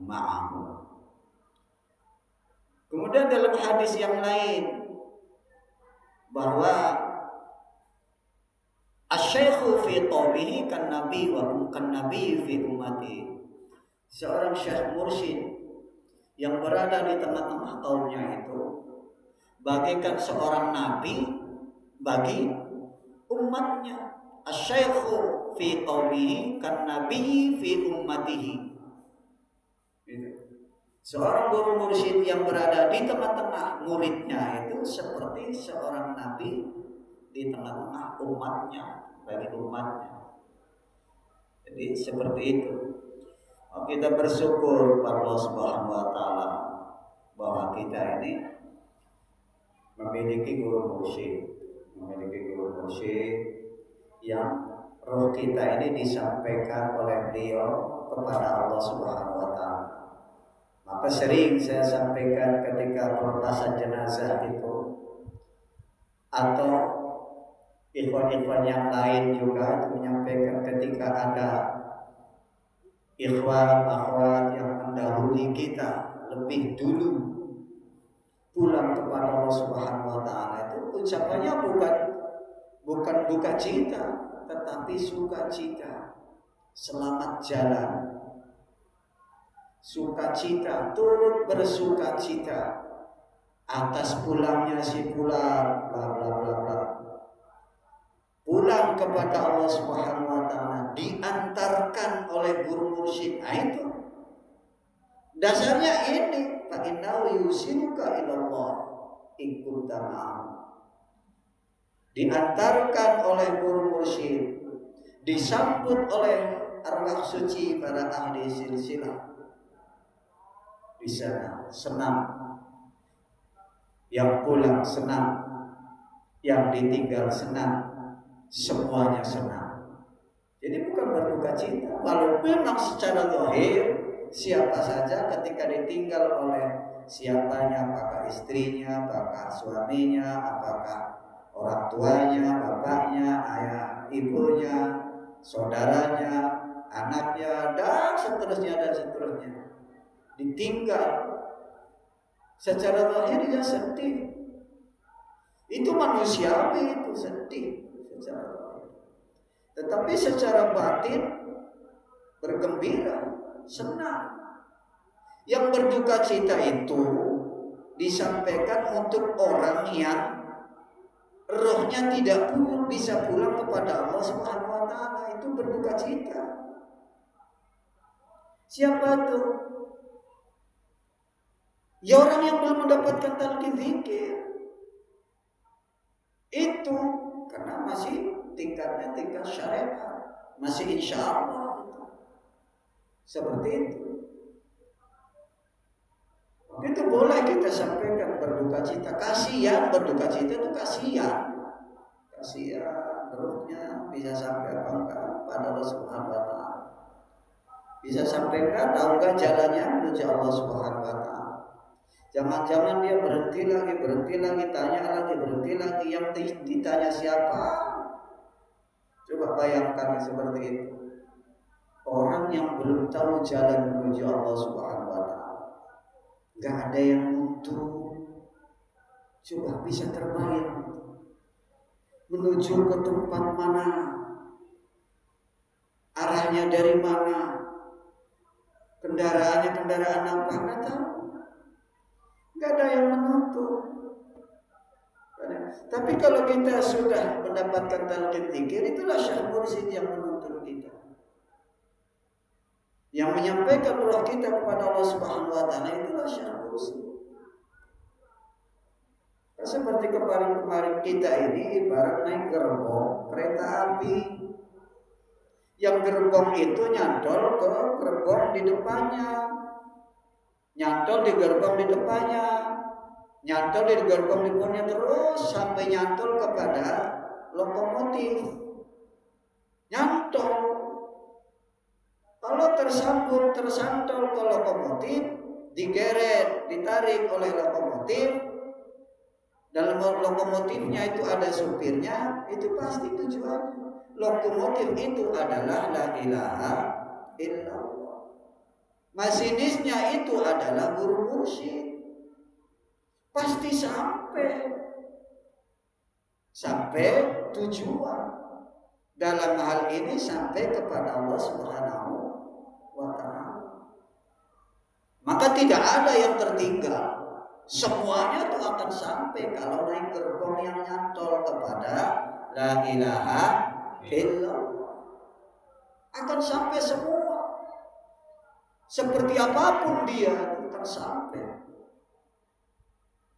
ma'ahu. Kemudian dalam hadis yang lain bahwa asy-syaikhu fi qaumihi kan nabi wa kan nabi fi ummati. Seorang syekh mursyid yang berada di tengah-tengah kaumnya itu bagaikan seorang nabi bagi umatnya. Asy-syaikhu fi qaumihi kan nabi fi ummatihi. Seorang guru mursyid yang berada di tengah-tengah muridnya itu seperti seorang nabi di tengah-tengah umatnya, bagi umatnya. Jadi seperti itu. Kita bersyukur kepada Allah Subhanahu wa taala bahwa kita ini memiliki guru mursyid yang roh kita ini disampaikan oleh beliau kepada Allah Subhanahu wa taala. Maka sering saya sampaikan ketika pelepasan jenazah itu, atau ikhwan-ikhwan yang lain juga itu menyampaikan ketika ada ikhwan akhwat yang mendahului kita lebih dulu pulang kepada Allah Subhanahu wa taala, itu ucapannya bukan duka cita, tetapi sukacita. Selamat jalan. Sukacita, turut bersukacita atas pulangnya si fulan, bla bla bla bla. Pulang kepada Allah Subhanahu wa taala diantarkan oleh guru mursyid. Nah, itu dasarnya ini, fa innahu yusiluka ilallah in kunta ma'ahu. Diantarkan oleh guru mursyid, disambut oleh arwah suci para ahli silsilah. Di sana senang, yang pulang senang, yang ditinggal senang, semuanya senang. Jadi bukan berduka cita. Walaupun memang secara zahir siapa saja ketika ditinggal oleh siapanya, apakah istrinya, apakah suaminya, apakah orang tuanya, bapaknya, ayah, ibunya, saudaranya, anaknya, dan seterusnya, ditinggal secara zahir ya sedih. Itu manusiawi, itu sedih secara zahir. Tetapi secara batin bergembira, senang. Yang berduka cita itu disampaikan untuk orang yang rohnya tidak bisa pulang kepada Allah Subhanahu wa taala, itu berduka cita. Siapa tuh? Ya orang yang belum mendapatkan talqin zikir. Itu karena masih tingkatnya tingkat syariat, masih insya Allah. Seperti itu. Itu boleh kita sampaikan berduka cita. Kasihan, berduka cita itu kasihan. Kasihan, rohnya bisa sampai apa enggak pada Allah Subhanahu wa taala. Bisa sampai enggak, tahu enggak jalannya menuju Allah Subhanahu wa taala. Jangan-jangan dia berhenti lagi, tanya lagi, berhenti lagi. Yang ditanya siapa? Coba bayangkan seperti itu. Orang yang belum tahu jalan menuju Allah Subhanahu wa taala, gak ada yang nuntut. Coba bisa terbayang menuju ke tempat mana, arahnya dari mana, kendaraannya kendaraan apa, nggak tahu. Gak ada yang menuntut. Tapi kalau kita sudah mendapatkan talqin zikir, itulah syekh mursyid yang menuntun kita, yang menyampaikan roh kita kepada Allah Subhanahu wa taala, itulah syekh mursyid. Seperti kemarin kita ini ibarat naik gerbong kereta api. Yang gerbong itu nyantol ke gerbong di depannya, nyantol di gerbong di depannya, nyantol di gerbong di depannya, terus sampai nyantol kepada lokomotif. Nyantol. Kalau tersantol ke lokomotif, digeret, ditarik oleh lokomotif, dalam lokomotifnya itu ada supirnya, itu pasti tujuannya. Lokomotif itu adalah la ilaha illallah. Masinisnya itu adalah guru mursyid. Pasti sampai tujuan. Dalam hal ini sampai kepada Allah Subhanahu wa ta'ala. Maka tidak ada yang tertinggal. Semuanya itu akan sampai kalau naik gerbong yang nyantol kepada la ilaha illallah. Akan sampai semua. Seperti apapun dia akan sampai.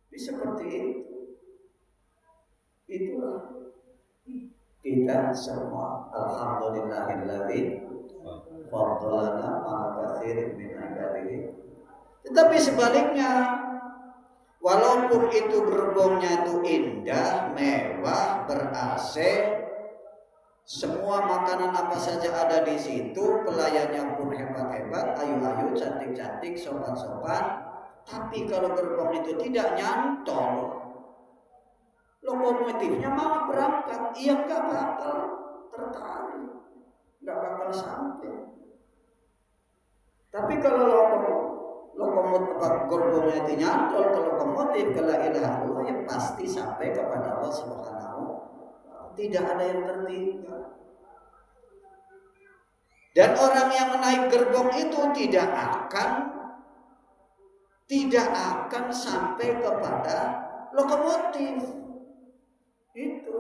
Jadi seperti itu. Itulah kita semua. Alhamdulillahilladzi faddalana ala katsirin min ibadihi. Tetapi sebaliknya, walaupun itu gerbongnya itu indah, mewah, ber-AC, semua makanan apa saja ada di situ, pelayannya pun hebat-hebat, ayu-ayu, cantik-cantik, sopan-sopan, tapi kalau gerbong itu tidak nyantol, lokomotifnya malah berangkat, ia nggak bakal tertarik, nggak bakal sampai. Tapi kalau lokomotif gerbongnya itu nyantol ke lokomotif, ke la ilaha illallah, yang pasti sampai kepada Allah Subhanahu. Tidak ada yang tertinggal. Dan orang yang menaik gerbong itu tidak akan sampai kepada lokomotif. Itu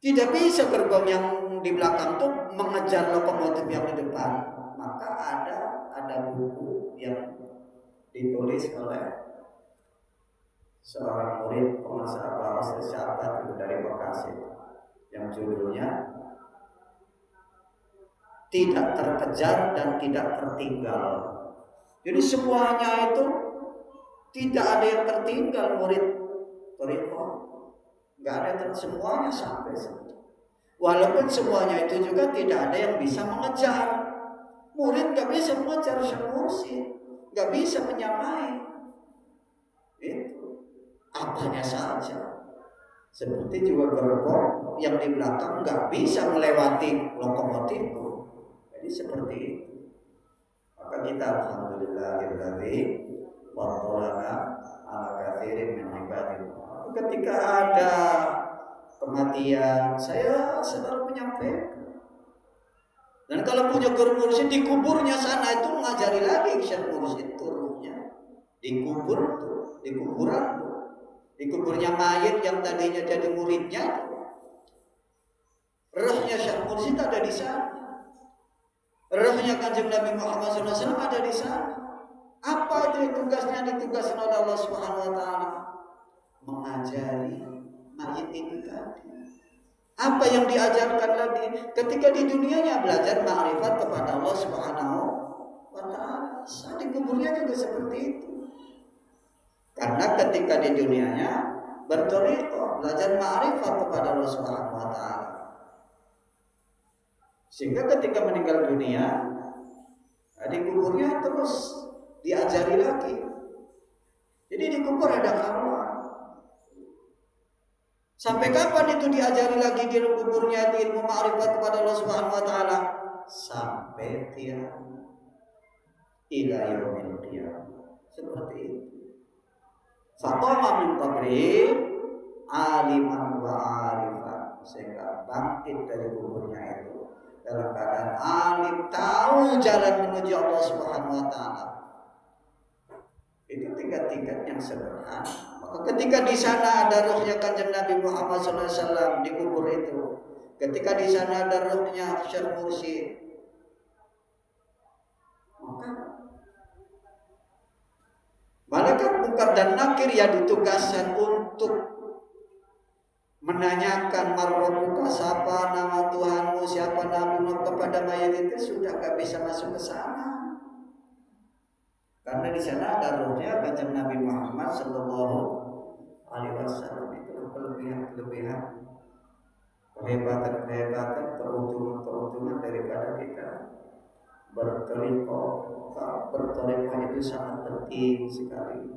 tidak bisa gerbong yang di belakang tuh mengejar lokomotif yang di depan. Maka ada buku yang ditulis oleh seorang murid pengusaha bahasa sahabat dari Bekasi yang judulnya Tidak Terkejar dan Tidak Tertinggal. Jadi semuanya itu tidak ada yang tertinggal, murid Toriko. Nggak ada yang semuanya sampai. Walaupun semuanya itu juga tidak ada yang bisa mengejar. Murid nggak bisa mengejar syekh, nggak bisa menyamai. Itu apanya saja. Seperti juga gerbong yang di belakang nggak bisa melewati lokomotif. Jadi seperti itu. Maka kita alhamdulillahilladzi waddalana ala katsirin min ibadihi. Ketika ada kematian, saya selalu menyampaikan. Dan kalau punya guru mursyid di kuburnya sana itu mengajari lagi syekh mursyid turunnya. Di kubur tuh, di kuburan tuh. Di kuburnya mayit yang tadinya jadi muridnya. Rohnya syekh mursyid ada di sana. Rohnya Kanjeng Nabi Muhammad SAW ada di sana. Apa itu tugasnya ditugaskan oleh Allah Subhanahu wa taala? Mengajari mayit itu tadi. Apa yang diajarkan lagi ketika di dunianya belajar ma'rifat kepada Allah Subhanahu wa ta'ala. Di kuburnya juga seperti itu. Karena ketika di dunianya berthariqah, belajar ma'rifat kepada Allah Subhanahu wa ta'ala. Sehingga ketika meninggal dunia, di kuburnya terus diajari lagi. Jadi di kubur ada khalwat. Sampai kapan itu diajari lagi di kuburnya itu ilmu ma'rifat kepada Allah Subhanahu wa taala? Sampai kiamat. Ila yaumil qiyamah. Seperti itu. Fatama min qabri aliman wa arifan. Sehingga bangkit dari kuburnya itu dalam keadaan alim, tahu jalan menuju Allah Subhanahu wa taala. Itu tingkat-tingkat yang sederhana. Maka ketika di sana ada rohnya Kanjeng Nabi Muhammad SAW di kubur itu, ketika di sana ada rohnya Syekh Mursyid, maka malaikat Munkar dan Nakir yang ditugaskan untuk menanyakan marrobuka, siapa nama Tuhanmu, siapa nabimu kepada mayat itu sudah gak bisa masuk ke sana. Karena di sana ada rohnya Kanjeng Nabi Muhammad Sallallahu Alaihi Wasallam. Itu kelebihan, kehebatan, keuntungan daripada kita berthariqah. Berthariqah itu sangat penting sekali,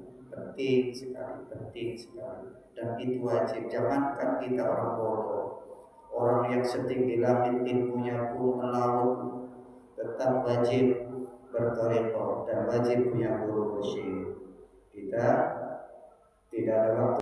dan itu wajib. Jangankan kita orang bodoh, orang yang setinggi langit ilmunya pun melaut, tetap wajib bertoriko dan wajib punya guru mursyid. Kita tidak ada waktu